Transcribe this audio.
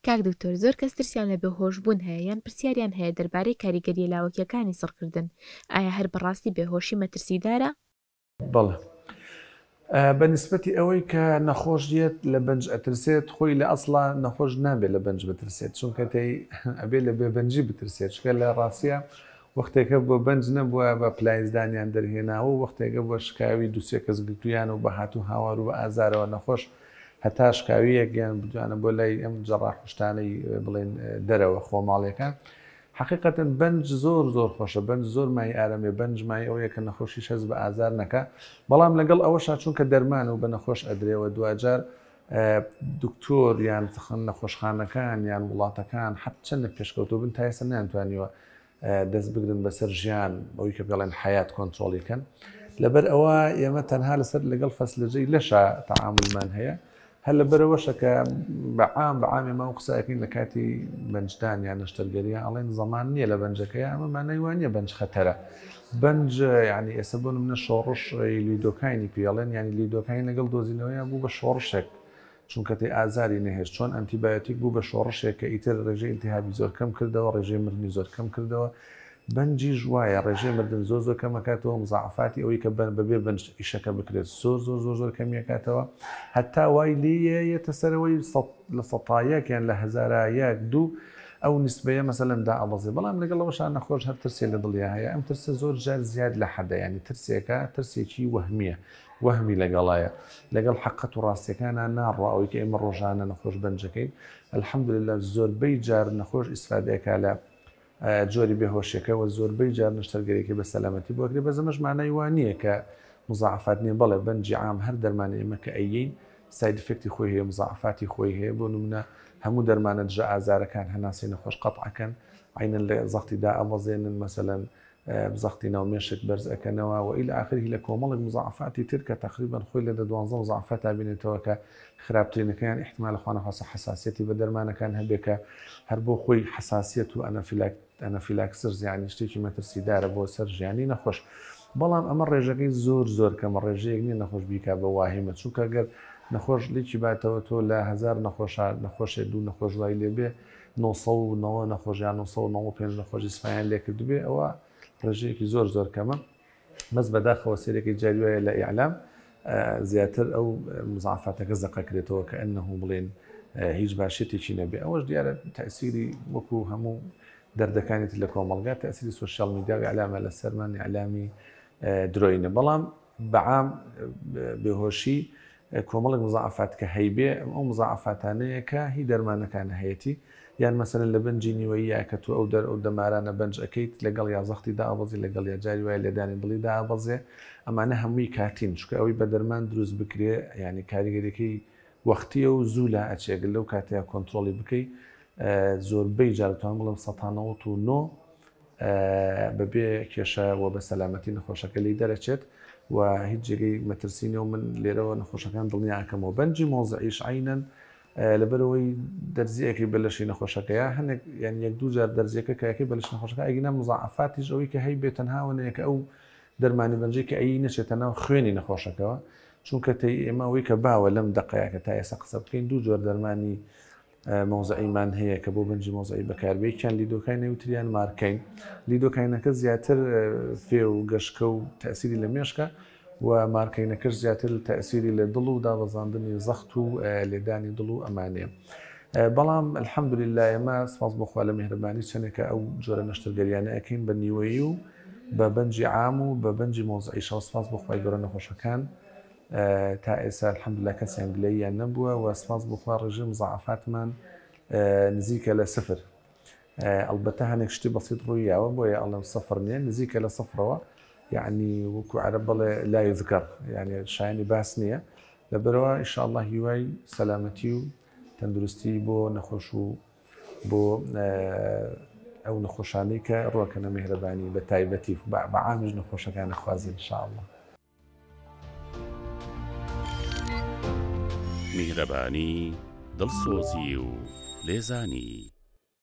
کاک دکتۆر زۆر کەس ترسیان لە بێهۆشبوون هەیە یان پرسیاریان هەیە دەربارەی کاریگەریە لاوەکیەکانی سڕکردن. ئایا هەر بەڕاستی بێهۆشی مەترسیدارە؟ بەڵێ. بەنسبەتی ئەوەی کە نەخۆش دێت لە بەنج ئەترسێت خۆی لە ئەسڵا نەخۆش نابێت لە بەنج بترسێت، چونکە ئەبێ لە بێبەنجی بترسێت، چکە لە ڕاستیە وەختێکە بۆ بەنج نەبووە بە پلایزدانیان دەرهێناوە و وەختێکە بۆ شکاوی دووسێ کەس گرتویان و بە هاتوو هاوار و بە ئازارەوە نەخۆش هەتا شکاویەک یان بدوانە بۆ لای ئەم جەڕاحشتانەی بڵێن دەرەوە خۆماڵیەکان. حقیقەتەن بەنج زۆر خۆشە، بەنج زۆر مای ئارەمێ، بەنج مای ئەوەیە کە نەخۆشیش هەست بە ئازار نەکە، بەڵام لەگەڵ ئەوەشا چونکە دەرمانە و بە نەخۆش ئەدرێەوە دوجار دکتۆر یان نەخۆشخانەکان یان وڵاتەکان حەت چەندە پێشکەوتوو بن تا ئێستا نەیانتوانیوە دەست بگرن بەسەر ژیان بەوەی کە بڵێن حەیات کۆنتترۆلیکەن. لەبەر ئەوە ئێمە تەنها لەسەر لەگەڵ فەسلجەی لەشە تەعاملمان هەیە، هەر لەبەرەوەشە کە بەعامی ما و قسەکەین لە کاتی بەنجدان یان نەشتەرگەریە ئەڵێن زەمان نییە لە بەنجەکەی ئەمەمانەی وانە بەنج خەتەرە. بەنج ینی ئێستا بۆ منە شۆڕش لیدۆکاینی پێڵێن، ینی لیدۆکاین لەگەڵ دۆزینەوەیە بوو بە شۆڕشێک، چونکە تێ ئازاری نەهێش چۆن ئەنتیبایۆتیک بوو بە شۆڕشێک کە ئیتر ڕێژەی ئیلتیهابی زۆر کەم کردەوە، ڕێژەی مردنی زۆر کەم کردەوە. بەنجی ژوایە ڕێژەی مردن زۆر کەمەکاتەوە، مزعفاتی ئەوەی کە بەبێ بەنج ئیشەکە بکرێت زۆر کەمیەکاتەوە، هەتا وای لێیەتە سەرەوەی لە سەتایەک یان لە هەزارایەک دوو ئەو نسبەیە مەسەلەن دائەبەزێ. بەڵام لەگەڵەوەشان نەخۆش هەر ترسێ لە دڵیا هەیە، ئەم ترسە زۆر جار زیاد لە حەدە، ینی ترسێکە ترسێکی وەهمیە، وەهمی لەگەڵایە، لەگەڵ حەقەت و ڕاستیەکانە ناڕوا ئەوەی کە ئێمە ڕۆژانە نەخۆش بەنجەکەین. الحەمدولله زۆربەی جار نەخۆش ئیسفادەیەکە لە جۆری بێهۆشیەکەەوە، زۆربەی جار نەشتەرگەرێکی بە سەلامەتی بۆگرێ. بە زەمەش مانای وانە کە مزعفات نیە، بەڵێ بەنجی عام هەر دەرمانی ئێمە کە ئەیین ساید ئفکتی خۆی هەیە، مزعفاتی خۆی هەیە. بۆ نمونە هەموو دەرمانە دژە ئازارەکان هەناسی نەخۆش قەتعەکەن، عینەن لە زەختی دائەبەزێنن، مەسەلەن بزەختی ناومێشک بەرز ئەکەنەوە و ئیلە ئاخری لە کۆمەڵێک مزعفاتی تر کە تقریبا خۆی لە 12 مزعفات بینێتەوە کە خراپترینەکەیان احتمال خواانەخواسە حساسیەتی بە دەرمانەکان هەبێکە هەر بۆ خۆی حساسیەت و ئەنەفیلاکسرز یانی شتێکی مەترسیدارە بۆ سەر ژیانی نەخۆش. بەڵام ئەمە ڕێژەکەی زۆر کەمە، ڕێژەیەک نیە نەخۆش بیکا بە واهمە، چونکە گەر نەخۆش لیکی باتەوە تۆ لە 1000 نەخۆشێ دوو نەخۆش وای لێبێ 990 نەخۆشیان 995 نەخۆشی سفیان لێ کردبێ، ئەوە ڕێژەیەکی زۆر کەمە. بەس بەداخەوە سێرێکی جاریوایە لە ئیعلام زیاتر ئەو مزعفاتەکە زەقەکرێتەوە کە ئەنەه بڵێن هیچ باشێتێکی نەبێ. ئەوەش دیارە تەئسیری وەکو هەموو دەردەکانێتی لە کۆمەڵگا تەئسیری سوشیال میدیا و ئیعلامە لە سەرمان ئیعلامی درۆینە. بەڵام بەعام بێهۆشی کۆمەڵێک مزعفات کە هەیبێ ئەو مزعفاتانەیە کە هی دەرمانەکانە هەیەی، یان مەسەلەن لە بەنجی نیوەیە کە تو ئەو دەمارانە بەنج ئەەکەیت لەگەڵ یا زەختی دائەبەزی لەگەڵ یا جاری وایە لێدانی دڵی دائەبەزێ، ئەمانە هەمووی کاتین، چکە ئەوەی بە دەرمان دروست بکرێ ینی کاریگەریەکەی وەختیە و زوو لە ئەچێگەل لەو کاتەیە کۆنتترۆلی بکەیت. زۆربەی جارتوان بڵم 1990 بەبێ کێشەوە بە سەلامەتی نەخۆشەکە لی دەرەچێت و هیچ جێگەی مەترسینە و من لێرەوە نەخۆشەکان دڵنیاکەمەوە. بەنجی مۆزعیش عینەن لەبەرەوەی دەرزیەکەی بەلەشی نەخۆشەکەیە هەندێک یان یەک دوو جار دەرزیەکە کەیەکەی بەلەش نەخۆشەکە ئەگەنا مزعفاتیش ئەوەی کە هەی بێت تەنهاوەیە کە ئەو دەرمانی بەنجی کە ئەی نەچێتەنەوە خوێنی نەخۆشەکەەوە، چونکە ئێمە ئەوەی کە باوە لەم دقەیە کە تا ئێستا قسە بکەین دوو جۆر دەرمانی مۆزعیمان هەیە کە بۆ بەنجی مۆزعی بەکاربێکیان لیدۆکاینە وتریان مارکەین. لیدۆکاینەکە زیاتر فێ و گەشکە و تەئسیری لە مێشکە و مارکەینەکەش زیاتر تەئسیری لە دڵ و دابەزاندنی زەخت و لێدانی دڵ و ئەمانەیە. بەڵام الحەمدولله ئێمە سپاس بۆخوا لە میهرەبانی چەندێکە ئەو جۆرە نەشتەرگەریانە ئەەکەین بە نیوەیی و بە بەنجی عام و بە بەنجی مۆزعیشەوە. سپاس بۆخوای گەورە نەخۆشەکان تا ئێستا الحەمدولله کەسیان گلەییان نەبووە و سپاس بۆخوا ڕێژەی مزعفاتمان نزیکە لە سفر. ئەلبەتە هەنێک شتی بەسیط ڕوویاوە بۆیە ئەڵێم سەفر نییە، نزیکە لە سەفرەوە، یعنی وەکو عەرەب بڵێ لا یوذکەر، یعنی شایانی باس نییە. لەبەرەوە ئینشاءالله هیوای سەلامەتی و تەندروستی بۆ نەخۆش و بۆ ئەو نەخۆشانەی کە ڕۆکەنە میهرەبانی بە تایبەتی بە عامیش نەخۆشەکانە خوازی ئینشاءالله. میهرەبانی دڵسۆزی و لێزانی.